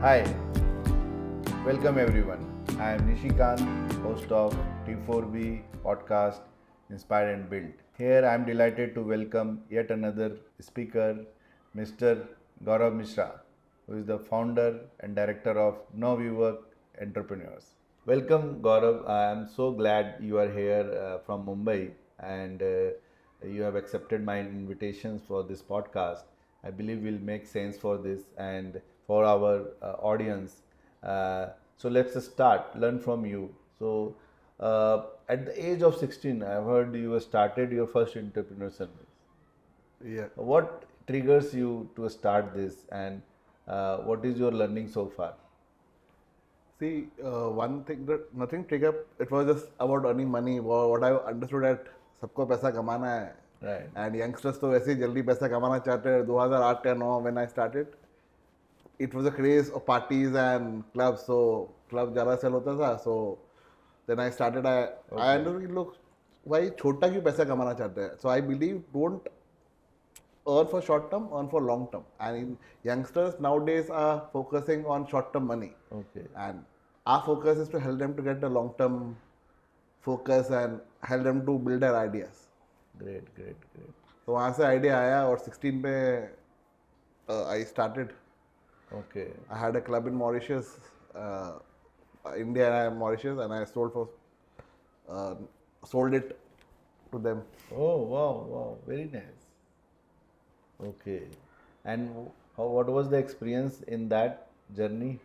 Hi, welcome everyone. I am Nishikant, host of T4B podcast Inspire and Build. Here I am delighted to welcome yet another speaker, Mr. Gaurav Mishra, who is the founder and director of NoViWork Entrepreneurs. Welcome, Gaurav. I am so glad you are here from Mumbai and you have accepted my invitations for this podcast. I believe will make sense for this and for our audience. So let's start. Learn from you. So at the age of 16, I've heard you started your first entrepreneur service. Yeah. What triggers you to start this, and what is your learning so far? See, one thing that nothing trigger. It was just about earning money. What I understood that सबको पैसा कमाना है. Right. And youngsters तो वैसे ही जल्दी पैसा कमाना चाहते हैं. 2008 या 9 when I started, it was a craze of parties and clubs. So club ज़्यादा sell होता था. So then I started. I understood कि लोग भाई छोटा क्यों पैसा कमाना चाहते हैं. So I believe don't earn for short term, earn for long term. And youngsters nowadays are focusing on short term money. Okay. And our focus is to help them to get the long term focus and help them to build their ideas. Great, great, great. तो वहाँ से idea आया और 16 पे I started. Okay. I had a club in Mauritius, India and Mauritius, and I sold it to them. Oh, wow, wow, very nice. Okay. And what was the experience in that journey?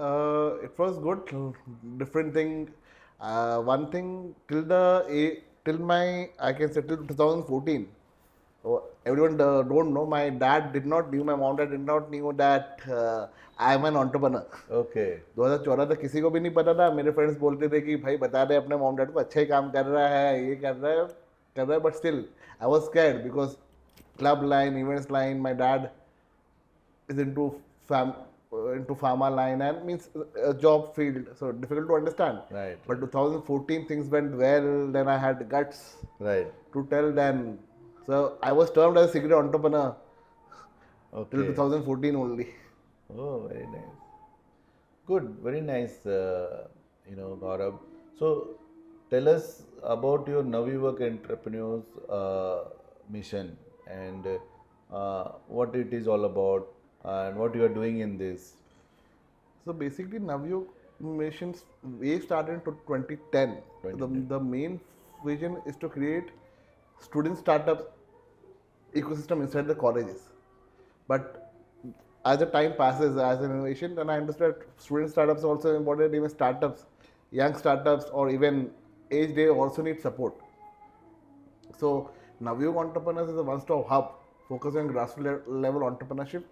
It was good. Different thing. One thing till my I can say till 2014. So everyone don't know. My dad did not knew. My mom dad did not knew that I am an entrepreneur. Okay. 2014 तक किसी को भी नहीं पता था. मेरे friends बोलते थे कि भाई बता दे अपने मॉम डैड को अच्छा ही काम कर रहा है, ये कर रहा है. But still, I was scared because club line, events line. My dad is into pharma line and means a job field, so difficult to understand. Right. But 2014 things went well. Then I had guts Right. to tell. Then so I was termed as a secret entrepreneur till Okay. 2014 only. Oh, very nice. Good, very nice, Gaurav. So, tell us about your NoViWork Entrepreneurs mission and what it is all about and what you are doing in this. So basically, Navyo missions we started in 2010. The main vision is to create student startups ecosystem inside the colleges. But as the time passes, as an innovation, then I understood student startups are also important. Even startups, young startups, or even age, they also need support. So Navyo Entrepreneurs is a one-stop hub focusing on grassroots level entrepreneurship,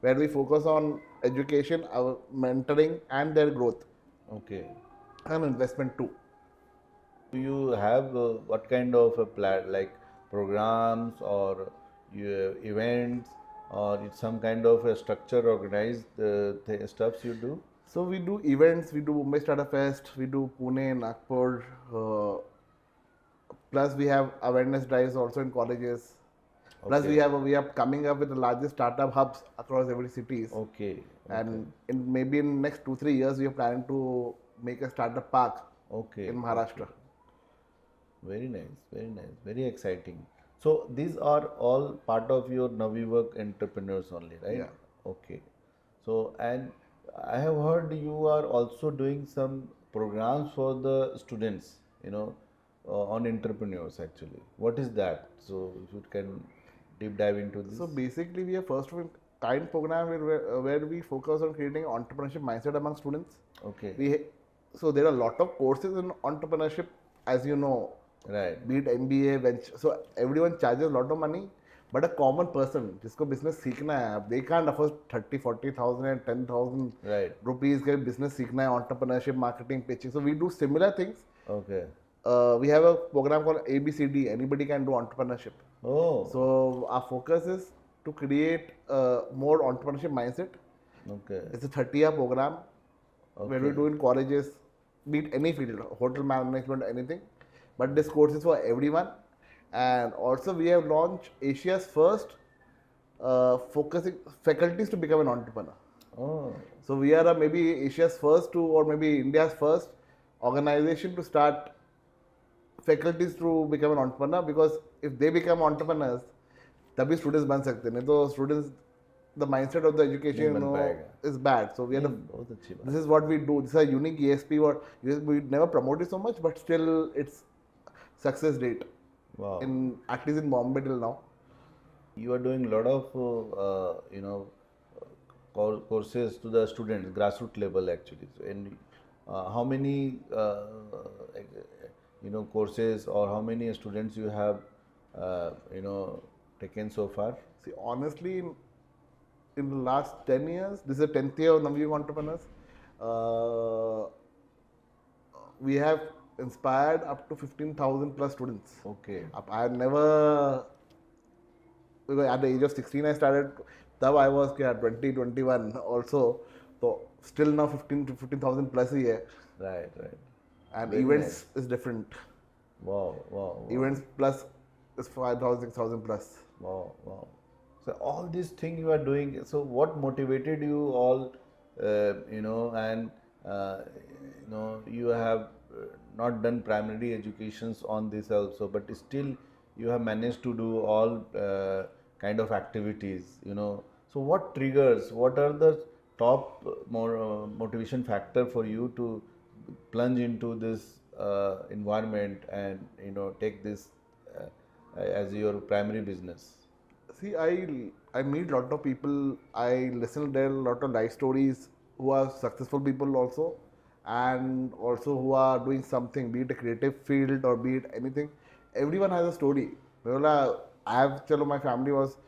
where we focus on education, our mentoring, and their growth Okay. and investment too. Do you have what kind of a plan, like programs or events, or it's some kind of a structure organized stuffs you do? So we do events, we do Mumbai Startup Fest, we do Pune, Nagpur. Plus we have awareness drives also in colleges. Plus Okay. we are coming up with the largest startup hubs across every cities. Okay. And maybe in next 2-3 years we are planning to make a startup park Okay. in Maharashtra. Very nice, very nice, very exciting. So these are all part of your NoViWork Entrepreneurs only, right? Yeah. Okay. So and I have heard you are also doing some programs for the students, on entrepreneurs actually. What is that? So if you can deep dive into this. So basically we are first of a kind program where we focus on creating entrepreneurship mindset among students. Okay. So there are a lot of courses in entrepreneurship, as you know. Right. Be it MBA, venture. So everyone charges a lot of money, but a common person जिसको business सीखना है, they can't afford 30,000-40,000 and 10,000 Right. rupees के business सीखना है, entrepreneurship, marketing, pitching. So we do similar things. Okay. We have a program called ABCD. Anybody can do entrepreneurship. Oh. So our focus is to create more entrepreneurship mindset. Okay. It's a 30-year program where we do in colleges, be it any field, hotel management, anything. But this course is for everyone. And also we have launched Asia's first focusing faculties to become an entrepreneur. Oh, So we are maybe Asia's first to, or maybe India's first organization to start faculties to become an entrepreneur, because if they become entrepreneurs तभी students बन सकते हैं, नहीं तो students the mindset of the education नहीं बन पाएगा। is bad. So we are नहीं, बहुत अच्छी बात। this is what we do. This is a unique ESP. What we never promote it so much, but still it's success rate Wow. in at least in Bombay till now. You are doing a lot of courses to the students, grassroots level actually. So, and how many courses or how many students you have taken so far? See, honestly, in the last 10 years, this is the 10th year of Navayug Entrepreneurs. We have inspired up to 15,000 plus students. Okay. I have never, because at the age of 16 I started, तब I was 20, 21 also. So still now 15,000 plus a year. Right, right. And Very events is different. Wow, wow, wow. Events plus is 5,000, 6,000 plus. Wow, wow. So all these things you are doing. So what motivated you all? And you have not done primary educations on this also, but still you have managed to do all kind of activities. So what triggers? What are the top more motivation factor for you to plunge into this environment and take this as your primary business? See, I meet lot of people. I listen to their lot of life stories who are successful people also, and also who are doing something, be it a creative field or be it anything. Everyone has a story. My family was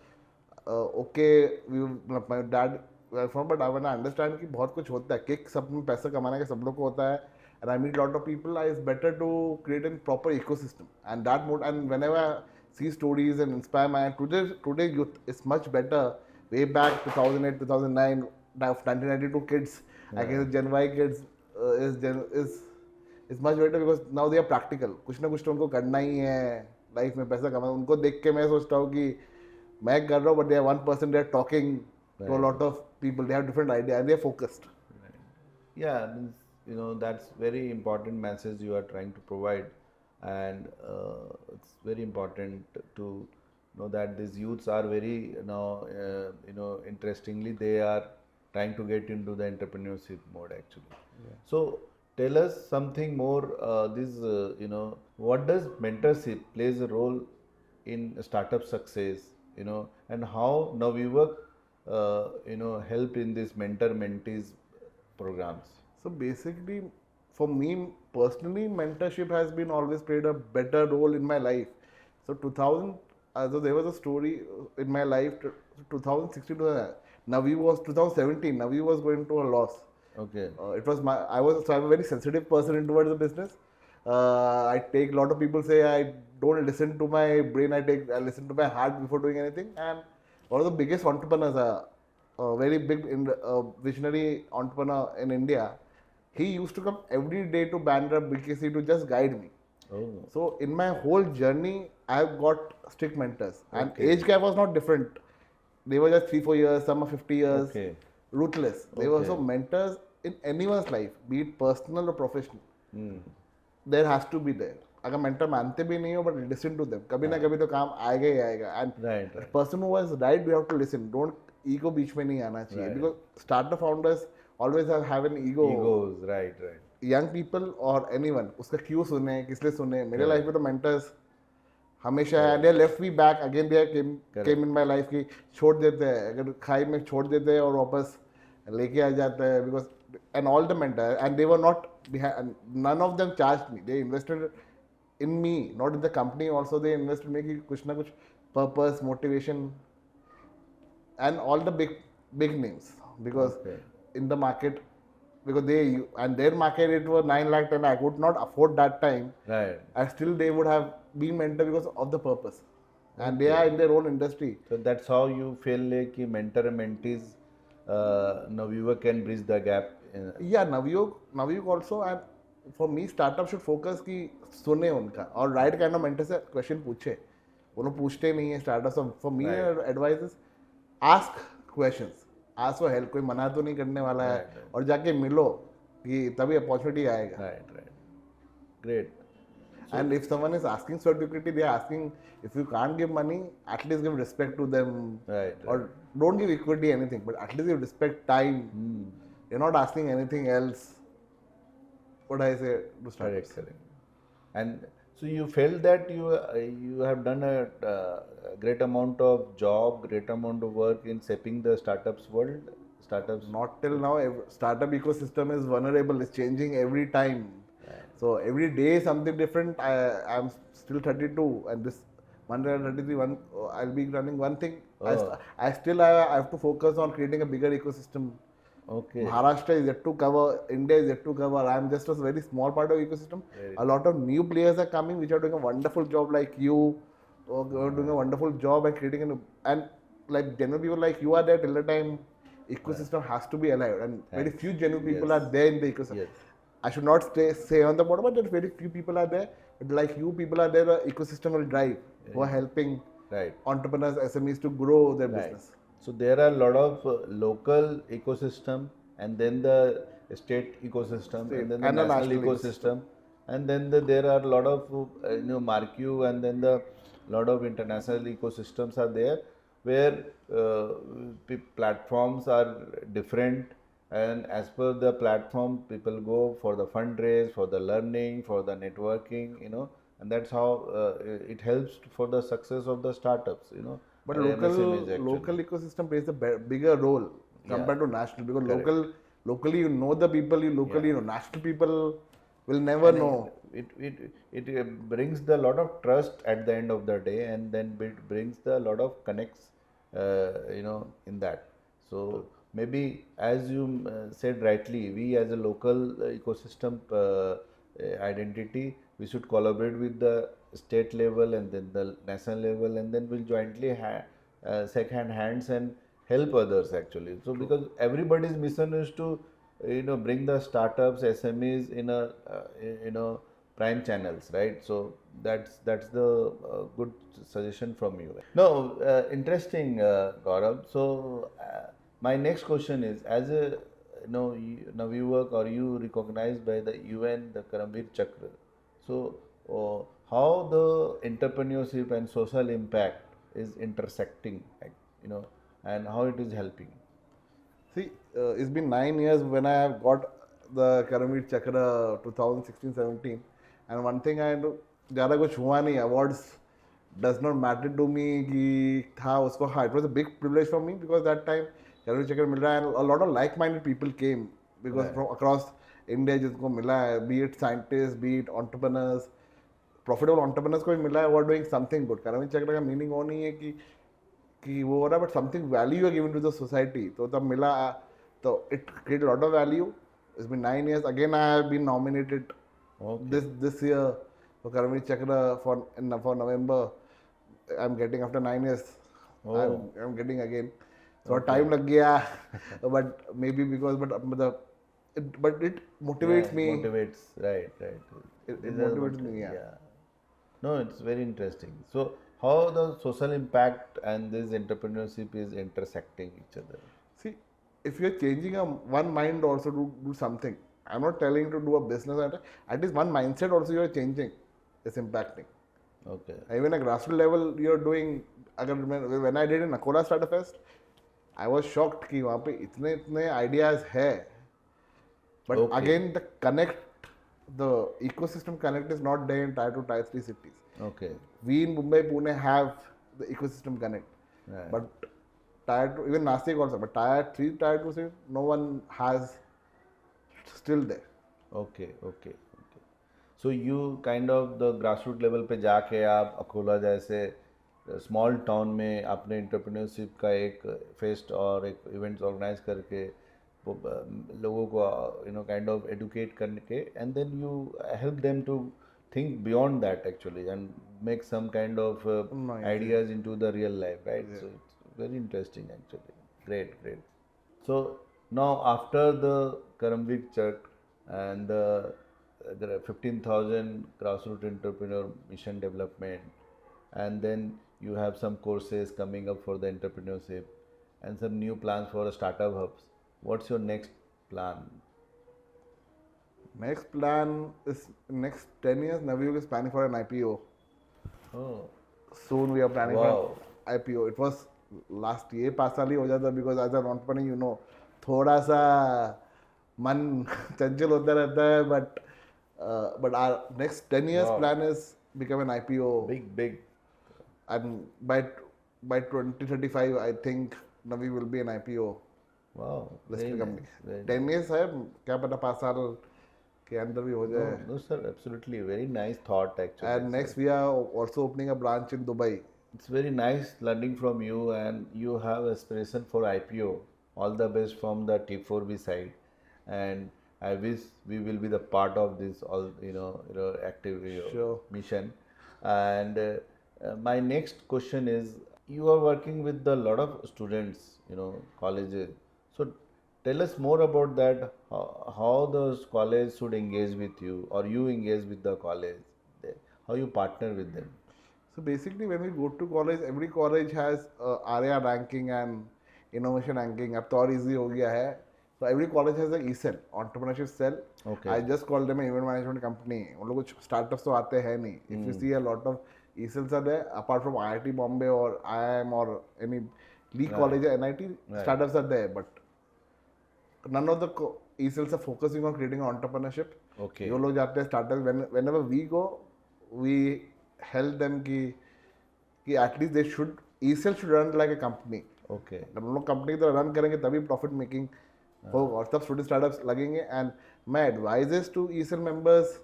okay. My dad was from, but when I understand कि बहुत कुछ होता है, kick सब में पैसा कमाने का सब लोग को होता है, and I meet lot of people. It's better to create a proper ecosystem, and that mode. And whenever I see stories and inspire my today youth is much better. Way back 2008, 2009, 1992 kids, I guess Gen Y kids is much better because now they are practical. कुछ ना कुछ तो उनको करना ही है life में, पैसा कमाना। उनको देख के मैं सोचता हूँ कि मैं कर रहा हूँ, but they are 1%. They are talking to a lot of people. They have different ideas and they are focused. Right. Yeah, means, that's very important message you are trying to provide, and it's very important to know that these youths are very interestingly they are trying to get into the entrepreneurship mode actually. Yeah. So tell us something more. What does mentorship plays a role in startup success? And how Navayug help in this mentor-mentees programs? So basically, for me personally, mentorship has been always played a better role in my life. So 2000, so there was a story in my life. 2016 to Navayug was 2017. Navayug was going to a loss. Okay. I'm a very sensitive person towards the business. I take a lot of people say I don't listen to my brain. I listen to my heart before doing anything. And one of the biggest entrepreneurs, a very big visionary entrepreneur in India, he used to come every day to Bandra BKC to just guide me. Oh. So in my whole journey, I've got strict mentors, and Okay. age gap was not different. They were just 3-4 years, some are 50 years. Okay. Ruthless. They were Okay. also mentors in anyone's life, be it personal or professional. Hmm. There has to be there. अगर mentor मानते भी नहीं हो, but listen to them. कभी ना कभी तो काम आएगा ही आएगा. And Right, right. person who was right, we have to listen. Don't ego बीच में नहीं आना चाहिए. Right. Because startup founders always have an ego. Egos, right, right. Young people or anyone, उसका क्यों सुने, किस लिए सुने. मेरे Right. लाइफ में तो mentors हमेशा है. They left me back again. They came in my life कि छोड़ देते हैं. अगर खाई में छोड़ देते हैं और वापस लेके आ जाते हैं. Because and all the mentors, and they were not behind. None of them charged me. They invested in me, not in the company. Also, they invested in me कि कुछ ना कुछ purpose, motivation, and all the big names. Because Okay. in the market, because their market it was 9 lakh, and I could not afford that time. Right. And still they would have been mentor because of the purpose, and they are in their own industry. So that's how you feel like कि mentor and mentees Navayug can bridge the gap. Yeah, Navayug also, and for me startup should focus कि सुने उनका और right kind of mentor से question पूछे. वो लोग पूछते नहीं है startup. So for me Right. advice is ask questions. Ask for help, कोई मना तो नहीं करने वाला है, Right, right. और जाके मिलो कि तभी अपॉर्चुनिटी आएगा. Right, right. Great. And if someone is asking for equity, they are asking, if you can't give money, at least give respect to them. Right, Or don't give equity anything, but at least give respect, time. Hmm. You're not asking anything else. What I say to startups. Correct. And so you felt that you have done a great amount of job, great amount of work in shaping the startups world, startups. Not till now. Startup ecosystem is vulnerable. It's changing every time. So every day is something different. I'm still 32, and this Monday I'm 33. I'll be running one thing. I still have to focus on creating a bigger ecosystem. Okay. Maharashtra is yet to cover. India is yet to cover. I'm just a very small part of ecosystem. A lot of new players are coming, which are doing a wonderful job, like you, or doing a wonderful job and creating and like genuine people like you are there till the time ecosystem has to be alive, and very few genuine people are there in the ecosystem. Yes. I should not say on the bottom, but there very few people are there. But like you people are there, the ecosystem will drive, who are helping Right. entrepreneurs, SMEs to grow their Right. business. So there are a lot of local ecosystem, and then the state ecosystem, and then the and the national national ecosystem, and then there are a lot of marquee, and then the lot of international ecosystems are there, where platforms are different, and as per the platform, people go for the fundraise, for the learning, for the networking, and that's how it helps for the success of the startups, But or MSMEs actually. local ecosystem plays a bigger role compared to national, because locally you know the people, you locally you know, national people will never know. It brings the lot of trust at the end of the day, and then it brings the lot of connects, in that. So maybe, as you said rightly, we as a local ecosystem identity, we should collaborate with the state level and then the national level, and then we'll jointly shake hands and help others actually. So because everybody's mission is to bring the startups, SMEs in a prime channels, right? So that's the good suggestion from you. No, interesting, Gaurav. So my next question is, as a now you work, or you recognized by the UN, the Karamveer Chakra. So how the entrepreneurship and social impact is intersecting, and how it is helping. See, it's been 9 years when I have got the Karamveer Chakra 2016-17, and one thing I know, ज़्यादा कुछ हुआ नहीं. Awards does not matter to me कि था उसको. हाँ, it was a big privilege for me, because that time Karamveer Chakra मिल रहा है, and a lot of like-minded people came, because from across India जिसको मिला है, be it scientists, be it entrepreneurs, profitable entrepreneurs को भी मिला है, who are doing something good. Karamveer Chakra का meaning वो नहीं है कि वो हो रहा है, but something value are given to the society. तो तब मिला, तो it created a lot of value. It's been 9 years. Again, I have been nominated this year for Karamveer Chakra for November. I'm getting after 9 years. I'm getting again. So time lag gaya, but maybe because but it motivates me. Motivates, right. It motivates me. Yeah. No, it's very interesting. So how the social impact and this entrepreneurship is intersecting each other. See, if you're changing one mind also to do something, I'm not telling you to do a business, at least one mindset also you're changing is impacting. Okay. Even at grassroots level, you're doing. When I did in Akola Startup Fest, I was shocked कि वहाँ पे इतने ideas है. But again, the ecosystem connect is not there in Tier 2, Tier 3 cities. Okay. We in Mumbai, Pune have the ecosystem connect. Right. But Tier 2, even Nashik also, but Tier 3, Tier 2 cities, no one has still there. Okay. So you kind of the grassroots level पे जाके आप अकोला जैसे small town में अपने entrepreneurship का एक fest और एक इवेंट्स ऑर्गेनाइज करके लोगों को काइंड ऑफ एडुकेट करके, and then you help them to think beyond that actually and make some kind of ideas into the real life, right? So it's very interesting actually. Great. So now after the Karamveer Chakra and the 15,000 grassroots entrepreneur mission development, and then you have some courses coming up for the entrepreneurship, and some new plans for startup hubs. What's your next plan? Next plan is next 10 years. Navayug is planning for an IPO. Oh, Soon we are planning for wow. an IPO. It was last year 5 साल ही हो जाता because as an entrepreneur you know थोड़ा सा मन चंचल होता रहता है but our next 10 years Wow. plan is become an IPO Big. and by 2035 I think Navi will be an IPO Wow. listed Very company. nice. Very 10 years है क्या पता 5 साल के अंदर भी हो जाए. No, no, sir, absolutely. Very nice thought, actually. And next we are also opening a branch in Dubai. It's very nice learning from you, and you have aspiration for IPO. All the best from the T4B side, and I wish we will be the part of this all active Sure. mission. And my next question is, you are working with a lot of students, colleges. So tell us more about that. How the college should engage with you, or you engage with the college. How you partner with them. So basically, when we go to college, every college has ARIA ranking and innovation ranking. अब तो और easy हो गया है. So every college has a E-cell, entrepreneurship cell. Okay. I just call them an event management company. उन लोग कुछ startups तो आते हैं नहीं. If you see a lot of E-cells are there, apart from IIT Bombay or IIM or any league college or NIT, startups are there. But none of the E-cells are focusing on creating entrepreneurship. Okay. जो लोग जाते हैं startups, whenever we go, we help them कि at least they should E-cell should run like a company. Okay. जब हम लोग company की तरह रन करेंगे तभी प्रॉफिट मेकिंग होगा और तब स्टूडेंट स्टार्टअप्स लगेंगे. And my advises to E-cell members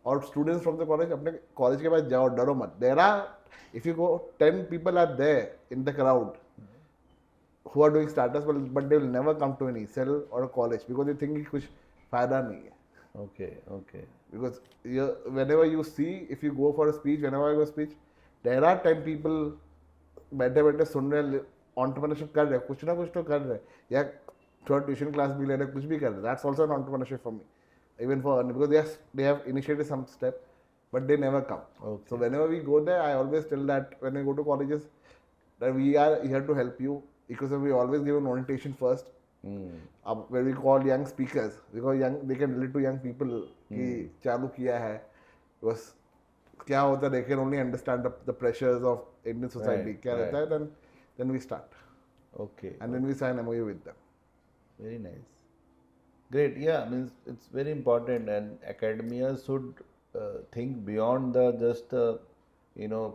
और स्टूडेंट्स फ्रॉम द कॉलेज, अपने कॉलेज के पास जाओ, डरो मत. There are if you go 10 people are there in the crowd who are doing startups but they will never come to an E-cell or a college because they think कि कुछ फायदा नहीं है. Okay. Because whenever you see, if you go for a speech, whenever I go speech, there are 10 people बैठे बैठे सुन रहे, entrepreneurship कर रहे, कुछ ना कुछ तो कर रहे, या थोड़ा ट्यूशन क्लास भी ले रहे, कुछ भी कर रहे. That's also an entrepreneurship for me, even for because they have initiated some step, but they never come. Okay. So whenever we go there, I always tell that when we go to colleges, that we are here to help you because we always give an orientation first. When we call young speakers, because they can relate to young people कि चालू किया है, because क्या होता है, they can only understand the pressures of Indian society. क्या रहता है, then we start. Okay. And then we sign MOU with them. Very nice. Great. Yeah, means it's very important, and academia should think beyond the just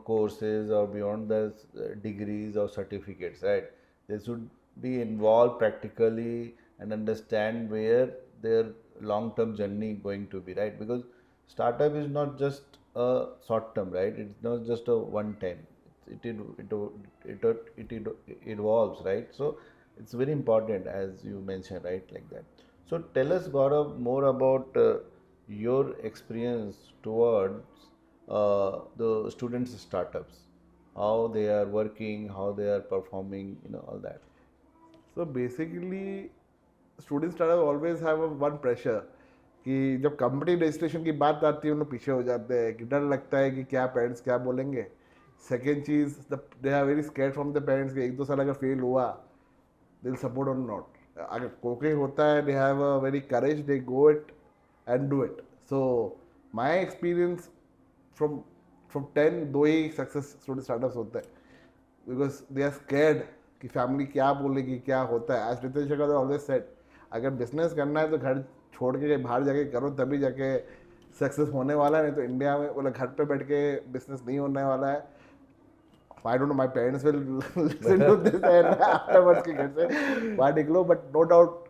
courses or beyond the degrees or certificates, right? They should be involved practically and understand where their long-term journey going to be, right? Because startup is not just a short term, right? It's not just a one time. It evolves, right? So it's very important, as you mentioned, right, like that. So tell us, Gaurav, more about your experience towards the students startups, how they are working, how they are performing, all that. So basically, student startup always have one pressure कि जब company registration की बात आती है उन लोग पीछे हो जाते हैं कि डर लगता है कि क्या पेरेंट्स क्या बोलेंगे. सेकेंड चीज़, they are very scared from the parents कि 1-2 साल अगर फेल हुआ दे विल सपोर्ट और नॉट. अगर कोई होता है, they have a very courage, they go it and do it. So my experience from 10 2 ही सक्सेस स्टूडेंट स्टार्टअप्स होते हैं बिकॉज दे आर स्कैर्ड कि फैमिली क्या बोलेगी, क्या होता है. एज रितेश अगर ऑलवेज सेट, अगर बिजनेस करना है तो घर छोड़ के बाहर जाके करो, तभी जाके सक्सेस होने वाला है. नहीं तो इंडिया में बोला घर पे बैठ के बिजनेस नहीं होने वाला है. I don't know, my parents will listen to this and afterwards कि घर से बाहर निकलो. But no doubt,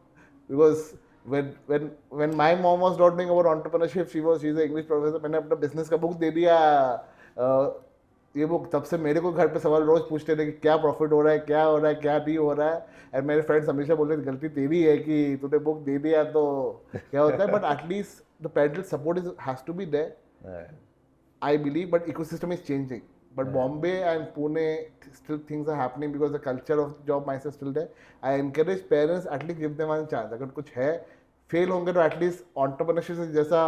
because when my mom was not knowing about entrepreneurship, she's an English professor. मैंने अपना बिजनेस का बुक दे दिया, ये बुक. तब से मेरे को घर पे सवाल रोज पूछते थे कि क्या प्रॉफिट हो रहा है, क्या हो रहा है, क्या नहीं हो रहा है. एंड मेरे फ्रेंड्स हमेशा बोल रहे थे गलती तेरी है कि तूने बुक दे दिया तो क्या होता है. But at least the parental support has to be there, I believe, but ecosystem is changing. But Bombay and Pune, still things are happening because the culture of job mindset is still there. I encourage parents at least give them one chance. अगर कुछ है, fail होंगे तो at least entrepreneurship से जैसा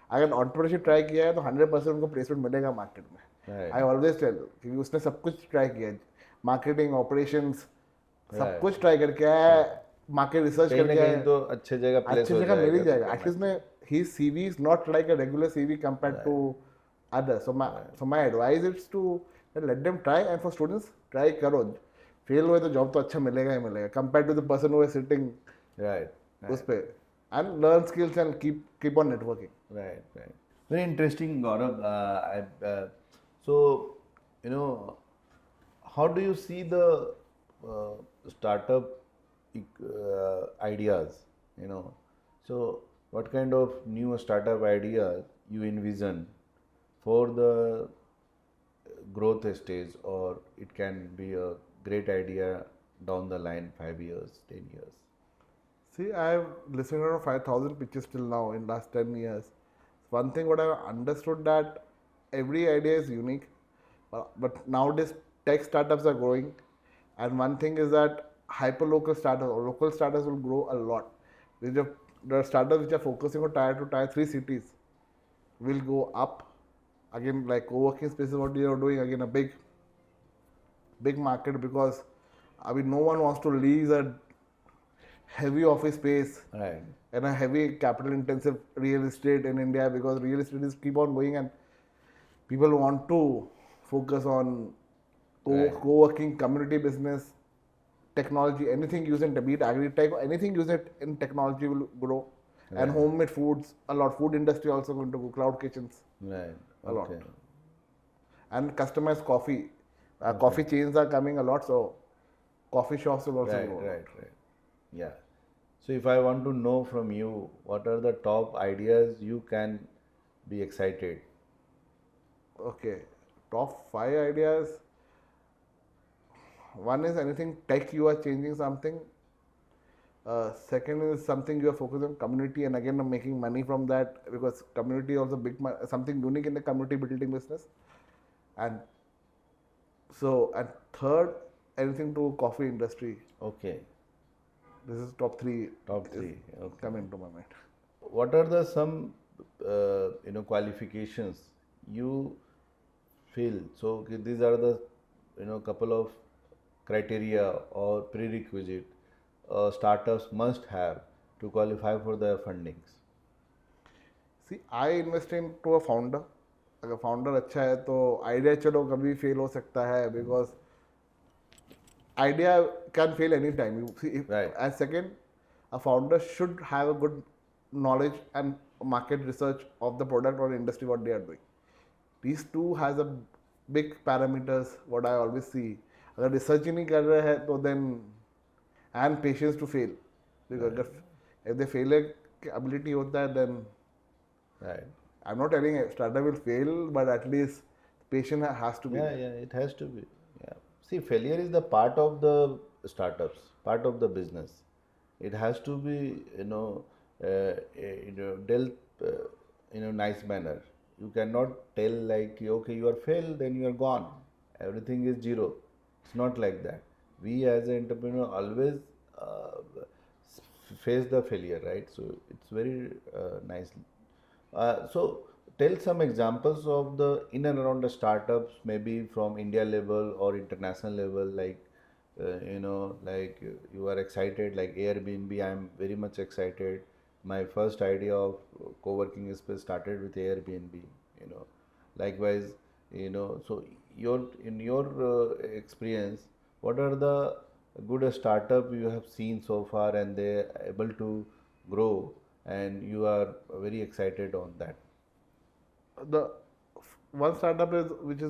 अगर entrepreneurship try किया है तो 100% उनको प्लेसमेंट मिलेगा मार्केट में. आई ऑलवेज टेल क्योंकि उसने सब कुछ ट्राई किया है, मार्केटिंग, ऑपरेशंस, सब Right. कुछ ट्राई करके आया है, मार्केट रिसर्च कहीं ना करके आया कहीं है, तो अच्छे जगह प्लेस अच्छी हो जगह मिल ही जाएगा तो जाएगा. करना At least में his CV is not like a regular CV compared to others. So my advice is to let them try, and for students try करो. फेल हुए तो जॉब तो अच्छा मिलेगा ही मिलेगा compared to the person who is sitting right उस पे, and learn skills and keep on networking. right very interesting Gaurav so you know how do you see the uh, startup ideas you know so what kind of new startup ideas you envision for the growth stage or it can be a great idea down the line 5 years 10 years See, I've listened to 5,000 pitches till now in last 10 years. One thing what I've understood that every idea is unique, but nowadays tech startups are growing, and one thing is that hyper-local startups or local startups will grow a lot. The startups which are focusing on tier 2, tier 3 cities will go up. Again, like co-working spaces, what you are doing, again a big market because I mean no one wants to lease a heavy office space right and a heavy capital intensive real estate in India because real estate is keep on going and people want to focus on right co-working, community business, technology, anything used in be it agri-tech or anything used in technology will grow. And right homemade foods, a lot. Food industry also going to go. Cloud kitchens, right a lot. okay And customized coffee. Coffee chains are coming a lot, so coffee shops will also right grow a lot. right yeah so if I want to know from you what are the top ideas you can be excited Okay, top 5 ideas. One is anything tech you are changing something. Second is something you are focused on community and again making money from that because community is also something unique in the community building business. And and third, anything to coffee industry. okay This is top three top is 3 okay coming to my mind. what are the some qualifications you feel so okay, these are the couple of criteria or prerequisite startups must have to qualify for the fundings See, I invest into a founder. अगर founder अच्छा है तो idea चलो कभी fail हो सकता है because idea can fail anytime. You see, Right. and second, a founder should have a good knowledge and market research of the product or industry what they are doing. These two has a big parameters. What I always see. अगर research ही नहीं कर रहे हैं तो then and patience to fail because if they fail ability होता है then right I'm not telling a startup will fail but at least patience has to be yeah there. yeah it has to be yeah see failure is the part of the startups part of the business it has to be dealt nice manner you cannot tell like okay you are failed then you are gone everything is zero it's not like that we as an entrepreneur always face the failure right so it's very nice so tell some examples of the in and around the startups maybe from India level or international level like like you are excited like Airbnb I'm very much excited my first idea of co-working space started with Airbnb likewise so in your experience what are the good startup you have seen so far and they are able to grow and you are very excited on that The one startup is which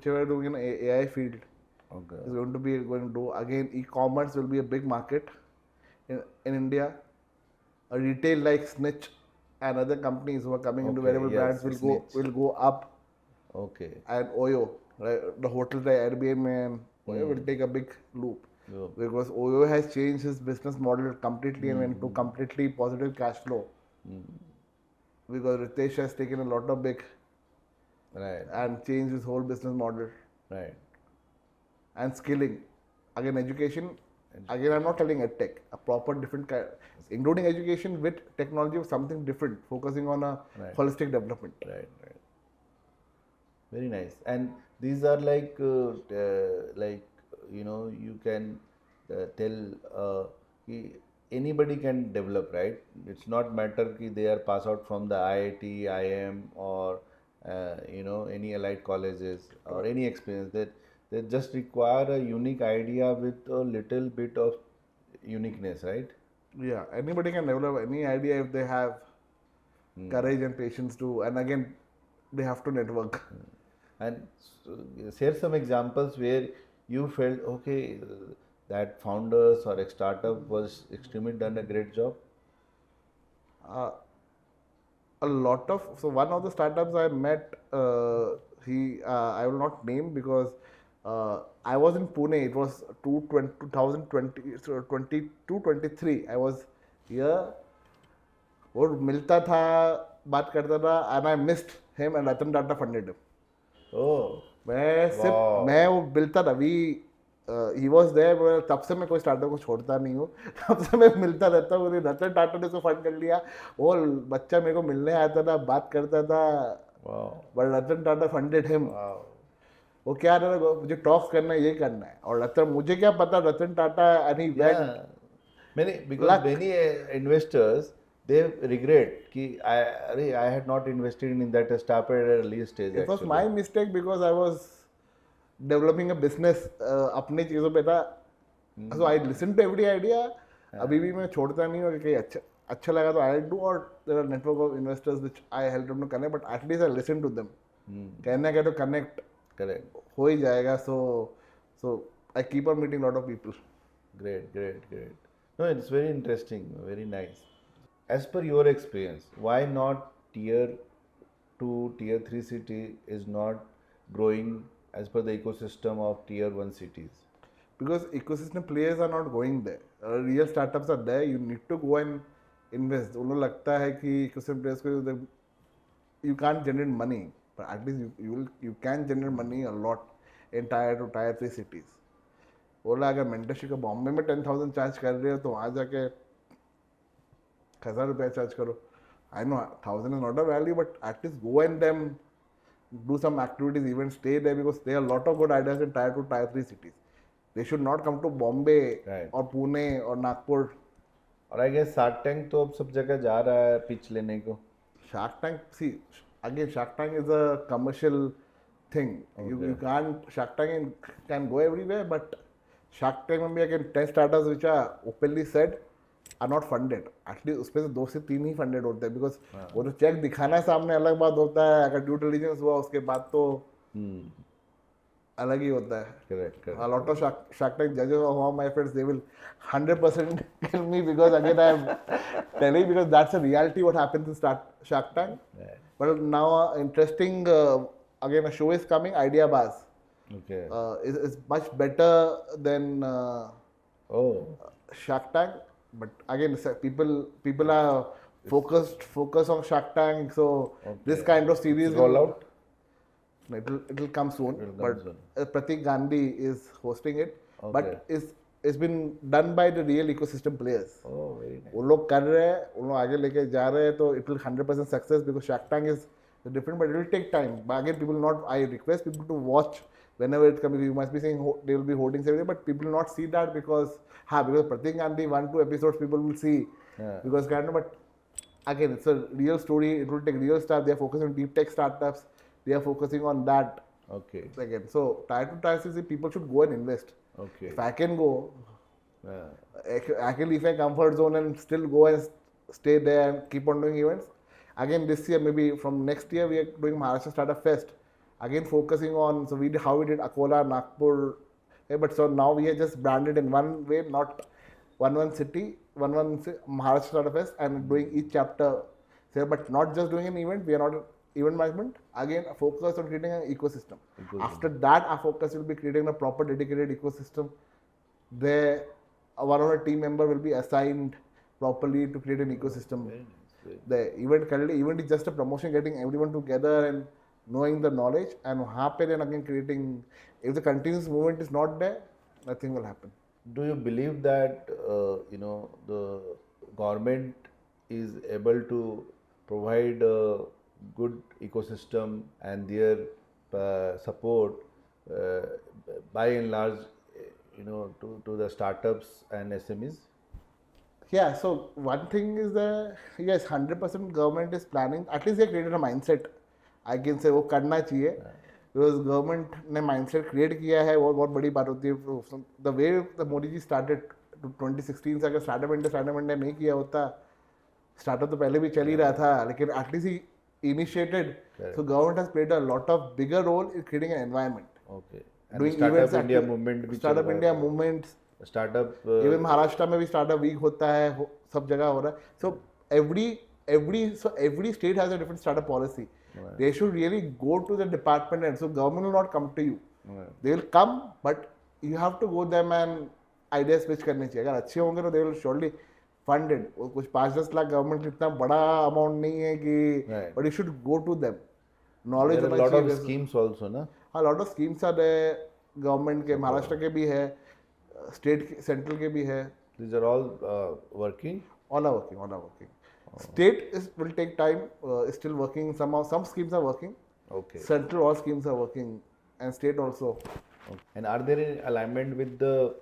we are doing in AI field okay is going to do again e-commerce will be a big market in India. A retail like Snitch and other companies who are coming into Okay, wearable yes, brands Snitch. will go up, okay and Oyo, right, the hotels like Airbnb and Oyo will take a big loop Yeah. because Oyo has changed his business model completely and went to completely positive cash flow because Ritesh has taken a lot of big right and changed his whole business model. right And skilling, again education, again I'm not telling edtech, a proper different kind, including education with technology of something different, focusing on a Right. holistic development. right very nice and these are like you can tell कि anybody can develop, right? It's not matter कि they are pass out from the IIT, IIM or any allied colleges or any experience. That they just require a unique idea with a little bit of uniqueness, right? Yeah, anybody can develop any idea if they have courage and patience to, and again, they have to network. And share some examples where you felt okay, that founders or a startup was extremely done a great job. Uh, a lot of, so one of the startups I met, I will not name because I was in Pune. It was 2020, so 22, 23. I was here. वो मिलता था, बात करता था, and I missed him and Ratan Tata funded him. Oh, मैं सिर्फ wow. मैं वो मिलता था अभी, ही वॉज देयर, तब से मैं कोई स्टार्टअप को छोड़ता नहीं हूँ, तब से मैं मिलता रहता हूँ। रतन टाटा ने उसको फंड कर लिया, वो बच्चा मेरे को मिलने आता था, बात करता था, Wow. But Ratan Tata funded him. Wow. वो क्या था, मुझे टॉक्स करना है, ये करना है, और रतन, मुझे क्या पता, Ratan Tata and he went. Yeah. Because Luck. many investors they regret कि I had not invested in that startup at an early stage It was actually. my mistake because I was developing a business, अपनी चीज़ों पे था, so I listened to every idea. अभी भी मैं छोड़ता नहीं हूँ कि अच्छा लगा तो I do, और there are network of investors which I helped them to connect, but at least I listen to them. कहने का तो connect Correct. हो ही जाएगा, so I keep on meeting lot of people. Great. No, it's very interesting, very nice. As per your experience, why not tier 2, tier 3 city is not growing as per the ecosystem of tier 1 cities? Because ecosystem players are not going there. Real startups are there. You need to go and invest. उनको लगता है कि ecosystem players को you can't generate money, but at least you can generate money a lot in tier 2, tier 3 cities. बोला अगर mentorship का बॉम्बे में 10,000 charge कर रहे हो तो वहाँ जाके 1,000 रुपया चार्ज करो. I know 1,000 is not a value, but at least go and then do some activities, even stay there, because there are a lot of good ideas in tier 2, tier 3 cities. They should not come to Bombay Right. or Pune or Nagpur. और I guess shark tank तो अब सब जगह जा रहा है pitch लेने को. Shark Tank, see, again, Shark Tank is a commercial thing. You can't, Shark Tank can go everywhere, but Shark Tank में भी again 10 startups which are openly said are not funded. At least उसमें से 2 से 3 ही funded होते हैं, because वो तो check दिखाना सामने अलग बात होता है, अगर ड्यू डिलिजेंस हुआ उसके बाद तो अलग ही होता है. Correct. A lot of Shark Tank judges of all my friends, they will 100% kill me, because again I am telling, because that's a reality what happens in Shark Tank. Right. But now interesting, again a show is coming, Idea Bars. Okay. Is much better than Oh. Shark Tank. But again, people are focused on Shark Tank. So this kind of series Roll out. It'll come soon. It'll come But soon. Pratik Gandhi is hosting it. Okay. But it's been done by the real ecosystem players. Oh, very nice. वो लोग कर रहे हैं, वो लोग आगे लेके जा रहे हैं, तो it will 100% success, because Shark Tank is different, but it will take time. But again, people not. I request people to watch whenever it comes. You must be saying they will be holding everything, but people will not see that because Pratik Gandhi 1-2 episodes people will see, because but again, it's a real story. It will take real stuff. They are focusing on deep tech startups. They are focusing on that. Okay. Again, so tier 2, tier 3 people should go and invest. Okay. If I can go, I can leave my comfort zone and still go and stay there and keep on doing events. Again, this year, maybe from next year, we are doing Maharashtra Startup Fest. Again, focusing on, so we did how we did Akola, Nagpur. But so now we are just branded in one way, not one city, Maharashtra Startup Fest, and doing each chapter. So, but not just doing an event, we are not event management. Again, focus on creating an ecosystem. After that, our focus will be creating a proper dedicated ecosystem. There, one of our team member will be assigned properly to create an ecosystem. The event is just a promotion, getting everyone together and knowing the knowledge, and then again creating. If the continuous movement is not there, nothing will happen. Do you believe that the government is able to provide a good ecosystem and their support by and large to the startups and SMEs? Yeah, so one thing is that yes, 100% government is planning. At least they created a mindset. I can say वो करना चाहिए. Because government ने mindset create किया है, वो बहुत बड़ी बात होती है. The way the Modi ji started 2016 से अगर startup India नहीं किया होता, startup तो पहले भी चल ही रहा था, लेकिन at least he initiated. So government has played a lot of bigger role in creating an environment. Okay. And Doing Startup events, India movement भी चल Startup रहा India है. movements. Startup इवन महाराष्ट्र में भी स्टार्टअप वीक होता है, सब जगह हो रहा है. सो every state has a different startup policy. They should really go to the department, and so government will not come to you. They will come, but you have to go them and ideas pitch करने चाहिए. अगर अच्छे होंगे तो they will surely fund it. कुछ 5-10 lakh government इतना बड़ा amount नहीं है कि, but you should go to them. Knowledge there are a lot of schemes also, ना? हाँ, lot of schemes are there. Government के, महाराष्ट्र के भी है, स्टेट सेंट्रल के भी है. These are all working. All are working. State will take time, is still working. Some schemes are working. Okay. Central all schemes are working, and state also. Okay. And are there in alignment with the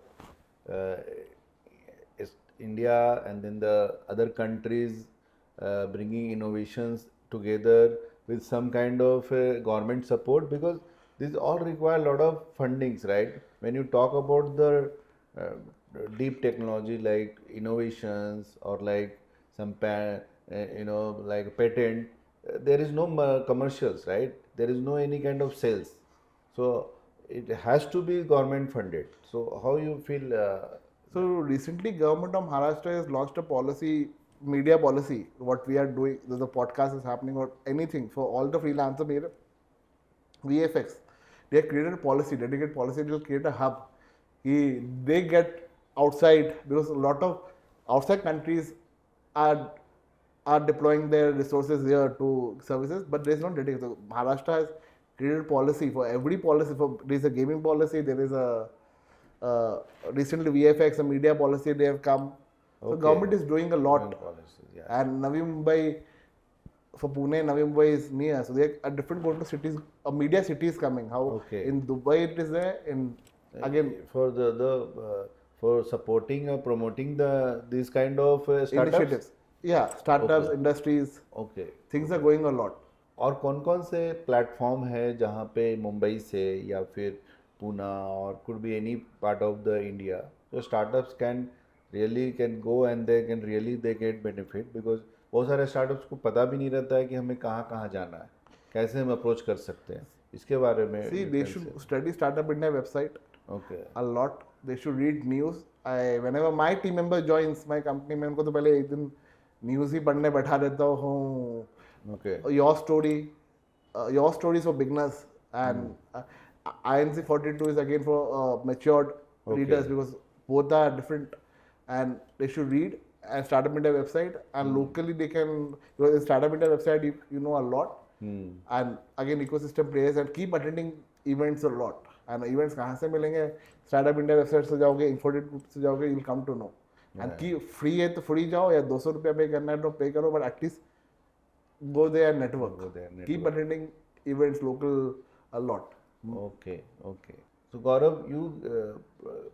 India and then the other countries bringing innovations together with some kind of government support? Because these all require a lot of fundings, right? When you talk about the deep technology like innovations or like some like patent, there is no commercials, right? There is no any kind of sales, so it has to be government funded. So how you feel? So recently, government of Maharashtra has launched a policy, media policy. What we are doing, the podcast is happening or anything for all the freelancer media, VFX. They have created a policy, dedicated policy. They will create a hub. They get outside, because a lot of outside countries are deploying their resources here to services, but there is no dedicated. So Maharashtra has created policy for every policy. There is a gaming policy. There is a recently VFX, a media policy. They have come. So Okay. government is doing a lot. Policies, yeah. And Navi Mumbai, for Pune, Navi Mumbai is near. So they are different going to cities. A media city is coming. How Okay. in Dubai it is there. In again for the for supporting or promoting these kind of startups. initiatives. Yeah, startups, Okay. industries. Okay. Things are going a lot. और कौन कौन से platform है जहाँ पे मुंबई से या फिर पूना और could be any part of the India, so startups can go and they get benefit, because बहुत सारे स्टार्टअप्स को पता भी नहीं रहता है कि हमें कहाँ कहाँ जाना है, कैसे हम अप्रोच कर सकते हैं, इसके बारे में. See, they should study Startup India website Okay. a lot. They should read news. Whenever my team member joins my company, मैं उनको तो पहले एक दिन न्यूज़ ही पढ़ने बैठा देता हूँ. Okay. Your story is for beginners, and INC 42 is again for matured readers, because both are different, and they should read. And Startup India website, and locally they can, because in Startup India website you know a lot, and again ecosystem players, and keep attending events a lot. And events कहाँ से मिलेंगे? Startup India website से जाओगे, Info42 से जाओगे, you'll come to know. And keep free है तो free जाओ, या 200 रुपया पे करना है तो पे करो, but at least go there and network. Keep attending events local a lot. Okay. So Gaurav, you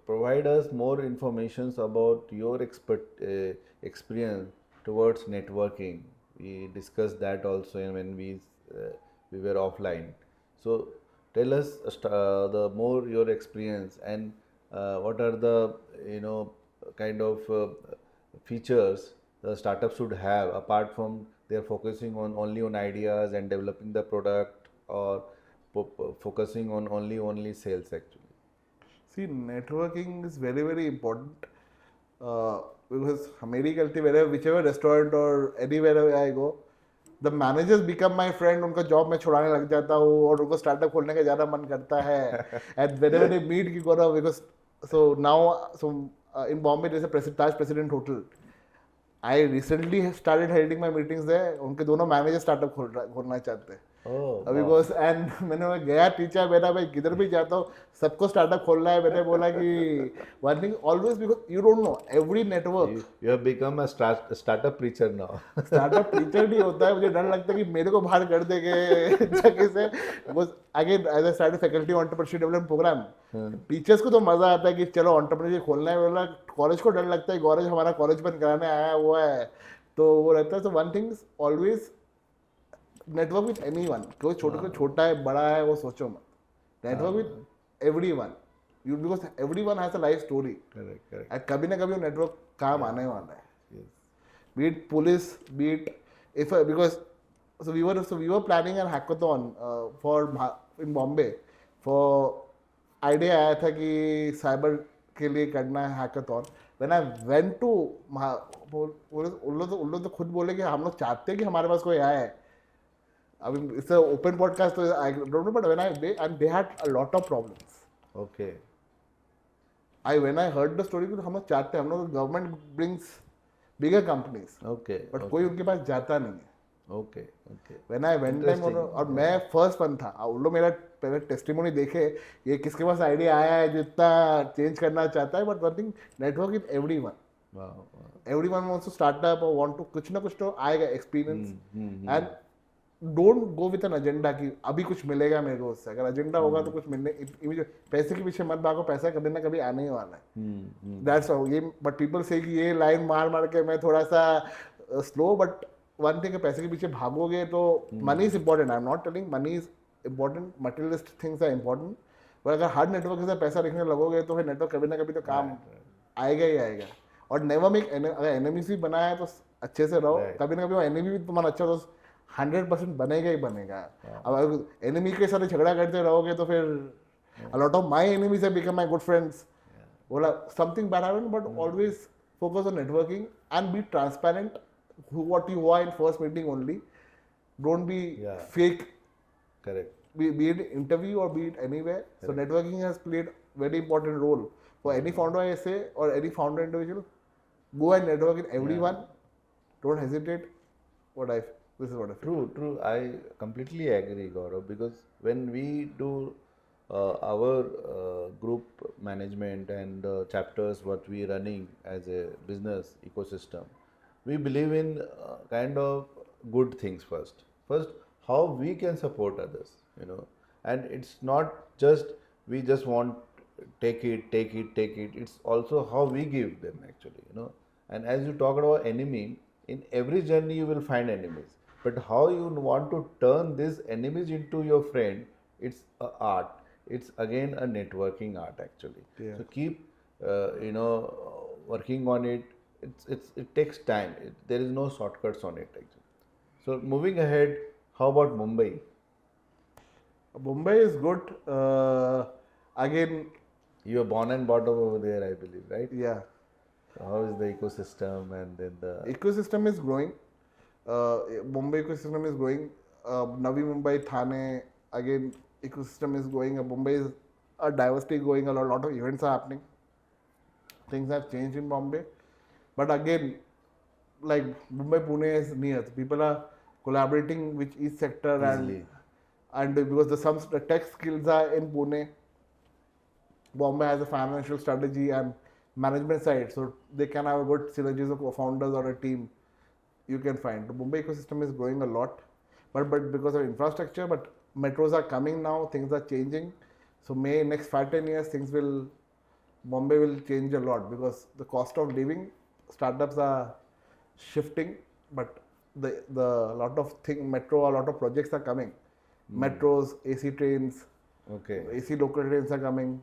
provide us more information about your experience towards networking. We discussed that also when we were offline. So tell us the more your experience, and what are the kind of features the startup should have, apart from they're focusing only on ideas and developing the product, or focusing on only sales actually. See, networking is very, very important, because मेरी गलती, whichever restaurant or anywhere I go, the managers become my friend. उनका job मैं छुड़ाने लग जाता हूँ, और उनको startup खोलने का ज़्यादा मन करता है. And whenever they meet की करो, because in Bombay there is a Taj President Hotel. I recently started holding my meetings there. उनके दोनों managers startup खोलना चाहते हैं. Oh, बिकॉज एंड मैंने वहाँ गया टीचर बेटा भाई किधर भी जाता हूँ सबको स्टार्टअप खोलना है मैंने बोला कि one thing always because you don't know every network you have become a startup preacher now. Startup teacher नहीं होता है मुझे डर लगता है कि मेरे को बाहर कर देंगे जगह से because again as a start faculty entrepreneurship development program teachers को तो मजा आता है कि चलो एंटरप्रेन्योरशिप खोलना है बोला कॉलेज को डर लगता है कॉलेज हमारा कॉलेज बंद कराने आया हुआ है तो वो रहता है so one thing always network with any one कोई छोटे को छोटा है बड़ा है वो सोचो मत network with every one you because every one has a life story Correct. कभी ना कभी वो नेटवर्क काम आने वाला है Yes. be it police, be it if because we were planning a hackathon in Bombay for idea आया था कि साइबर के लिए करना है hackathon. When I went to उन लोग तो खुद बोले कि हम लोग चाहते हैं कि हमारे पास कोई आए. I mean it's an open podcast so I don't know but they had a lot of problems. Okay. When I heard the story हम लोग चाहते हैं हम लोग government brings bigger companies. Okay. But कोई उनके पास जाता नहीं है Okay. Okay. When I went time और मैं फर्स्ट वन था उन लोग मेरा पहले टेस्टिमोनी देखे ये किसके पास आइडिया आया है जो इतना चेंज करना चाहता है but one thing network is everyone Wow. Everyone wants to start up और वांट टू कुछ ना कुछ तो आएगा experience and don't go with an agenda कि अभी कुछ मिलेगा मेरे को उससे अगर एजेंडा होगा तो कुछ मिलने पैसे के पीछे मत भागो पैसा कभी ना कभी आने ही वाला है दैट्स ये बट पीपल से कि ये लाइन मार मार के मैं थोड़ा सा स्लो बट वन थिंग पैसे के पीछे भागोगे तो money is important I am not telling money is important materialistic things are important पर अगर हर नेटवर्क से पैसा देखने लगोगे तो फिर नेटवर्क कभी ना कभी तो काम आएगा ही आएगा और नेवर मेक अगर एनिमीज भी बनाया है तो अच्छे से रहो कभी ना कभी वो एनिमी भी तुम्हारा अच्छा तो 100% बनेगा ही बनेगा अब अगर एनिमी के साथ झगड़ा करते रहोगे तो फिर a lot of my enemies have become my good friends बोला something bad happened but always focus on networking and be transparent what you are in first meeting only don't be fake Correct. be it interview or be it anywhere so networking has played very important role for any founder I say or any founder individual go and network with everyone don't hesitate this is what I feel. True. I completely agree, Gaurav, because when we do our group management and chapters, what we running as a business ecosystem, we believe in kind of good things first. First, how we can support others, and it's not just we just want take it. It's also how we give them actually, And as you talked about enemy, in every journey you will find enemies. But how you want to turn these enemies into your friend, it's a art. It's again a networking art actually. Yeah. So keep, working on it. It takes time. There is no shortcuts on it actually. So moving ahead, how about Mumbai? Mumbai is good. Again, You are born and brought up over there, I believe, right? yeah, So how is the ecosystem and then the ecosystem is growing. Mumbai ecosystem is growing. Navi Mumbai, Thane, again, ecosystem is growing. Mumbai is a diversity going. A lot of events are happening. Things have changed in Bombay, but again, like Mumbai, Pune is near. So people are collaborating with each sector Easily. and because the tech skills are in Pune. Bombay has a financial strategy and management side, so they can have a good synergies of founders or a team. You can find the Mumbai ecosystem is growing a lot, but because of infrastructure, but metros are coming now, things are changing. So next 5-10 years Bombay will change a lot because the cost of living, startups are shifting, but the lot of metro, a lot of projects are coming. Metros, AC trains, okay. AC local trains are coming.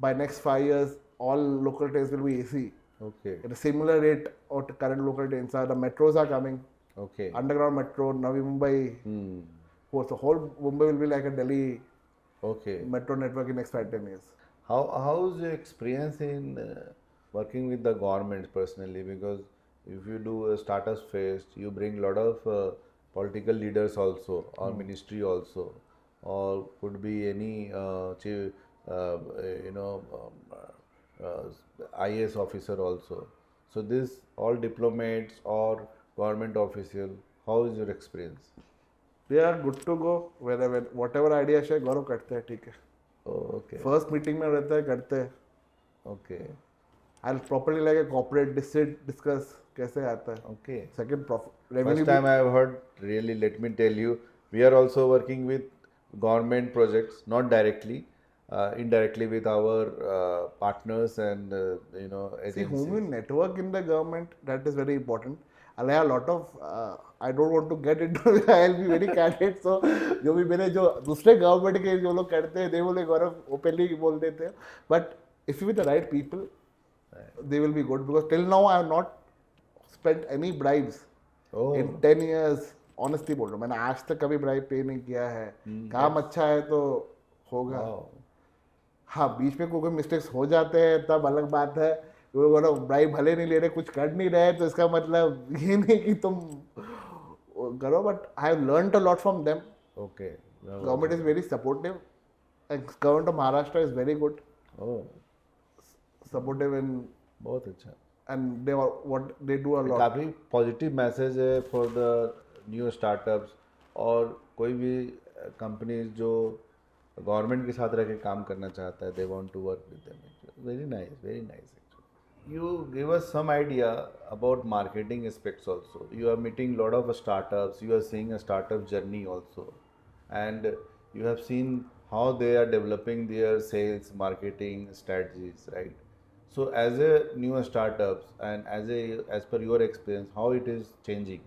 By next 5 years, all local trains will be AC. Okay. At a similar rate or current local trains are. The metros are coming. Okay. Underground metro, Navi Mumbai. So whole Mumbai will be like a Delhi Okay. metro network in next 5-10 years. How's your experience in working with the government personally? Because if you do a startups fest, you bring a lot of political leaders also, or ministry also, or could be any chief, IAS officer also. So this all diplomats or government official. How is your experience? They are good to go whatever idea share Gaurav करते हैं, ठीक है. Okay. First meeting में रहता है, करते हैं. Okay. I properly like a corporate discuss कैसे आता है. Okay. Second First revenue time I have heard, really, let me tell you, we are also working with government projects, not directly, indirectly with our partners and, See, agencies. whom you network in the government, that is very important. I have a lot of, I don't want to get into, I'll be very candid. So, जो भी मेरे जो दूसरे government के जो लोग करते हैं, they will गौरव openly बोल देते हैं. But if you with the right people, they will be good. Because till now I have not spent any bribes Oh, in 10 years. Honestly बोल रहा हूँ, मैंने आज तक कभी bribe पे नहीं किया है. काम अच्छा है तो होगा. wow. हाँ, बीच में कोई मिस्टेक्स हो जाते हैं तब अलग बात है. वो लोग ब्राइब भले नहीं ले रहे, कुछ कर नहीं रहे, तो इसका मतलब ये नहीं कि तुम करो. But I have learned a lot from them. Okay. Wow. Government is very supportive and government of Maharashtra is very good Oh, supportive in बहुत अच्छा. And they what they do a lot. काफ़ी पॉजिटिव मैसेज है for the new startups और कोई भी companies जो government के साथ रह के काम करना चाहता है, they want to work with them. Very nice actually. You give us some idea about marketing aspects also. You are meeting lot of startups, you are seeing a startup journey also, and you have seen how they are developing their sales marketing strategies, right? So as a new startups and as per your experience, how it is changing?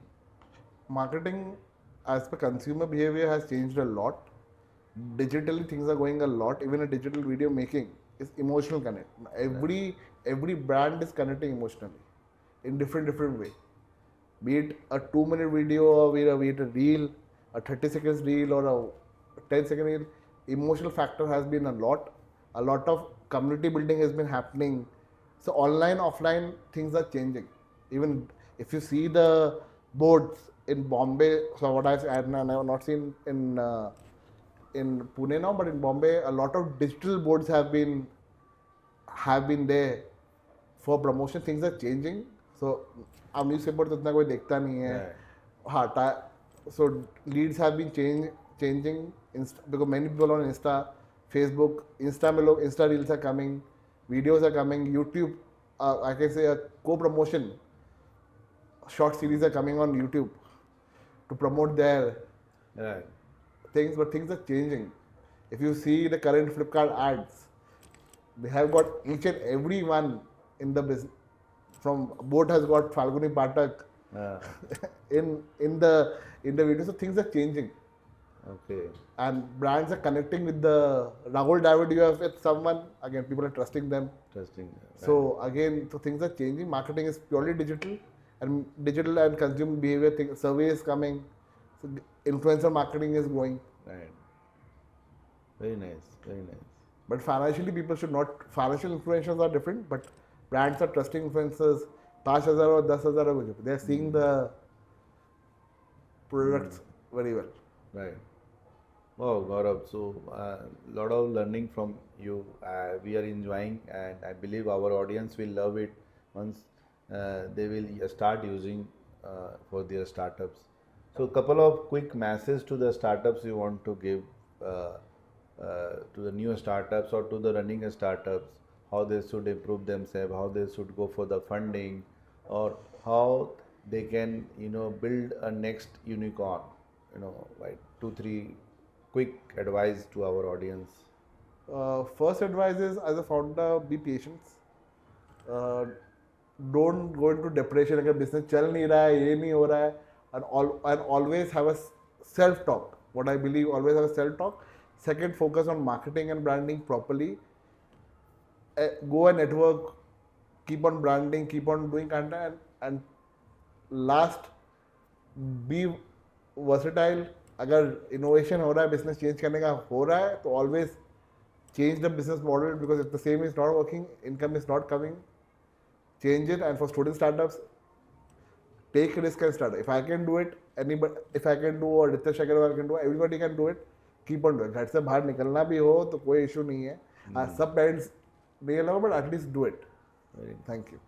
Marketing as per consumer behavior has changed a lot. Digitally things are going a lot. Even a digital video making is emotional connect. Every brand is connecting emotionally in different way. Be it a 2-minute video or be it a reel, a 30 seconds reel or a 10-second reel. Emotional factor has been a lot. A lot of community building has been happening. So online, offline things are changing. Even if you see the boards in Bombay, so what I have not seen in Pune now, but in Bombay, a lot of digital boards have been there for promotion. Things are changing. So अब newspaper तो इतना कोई देखता नहीं है. हाँ, so leads have been changing because many people on Insta, Facebook, Insta में लोग Insta reels are coming, videos are coming, YouTube, I can say a co-promotion, short series are coming on YouTube to promote their Right. things, but things are changing. If you see the current Flipkart ads, they have got each and every one in the business. From boat has got Falguni Patak in the video. So things are changing, Okay. and brands are connecting with the Rahul David. You have with someone again. People are trusting them. Interesting. So again, so things are changing. Marketing is purely digital, and consumer behavior survey is coming. So influencer marketing is growing. Right. Very nice. But financially, people should not. Financial influencers are different, but brands are trusting influencers. 5,000 or 10,000 or they are seeing the products very well. Right. Wow, Gaurav. So, lot of learning from you. We are enjoying, and I believe our audience will love it once they will start using for their startups. So, couple of quick messages to the startups you want to give to the new startups or to the running startups, how they should improve themselves, how they should go for the funding, or how they can build a next unicorn. Like 2-3 quick advice to our audience. First advice is, as a founder, be patient. Don't go into depression. अगर business चल नहीं रहा है, ये नहीं हो रहा है, and always have a self talk. What I believe, always have a self talk. Second, focus on marketing and branding properly. Go and network, keep on branding, keep on doing content, and last, be versatile. अगर innovation हो रहा है, business change करने का हो रहा है, तो always change the business model, because if the same is not working, income is not coming, change it. And for student startups, take risk and start. If I can do it, if I can do, or Ritesh Agarwal can do, everybody can do it. Keep on doing. घर से बाहर निकलना भी हो तो कोई issue नहीं है. सब parents नहीं allow, but at least do it. Thank you.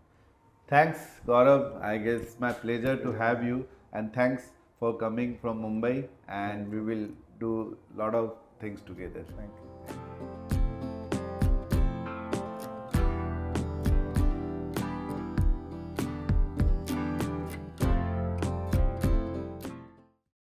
Thanks, Gaurav. I guess it's my pleasure to have you, and thanks for coming from Mumbai, and we will do lot of things together. Thank you.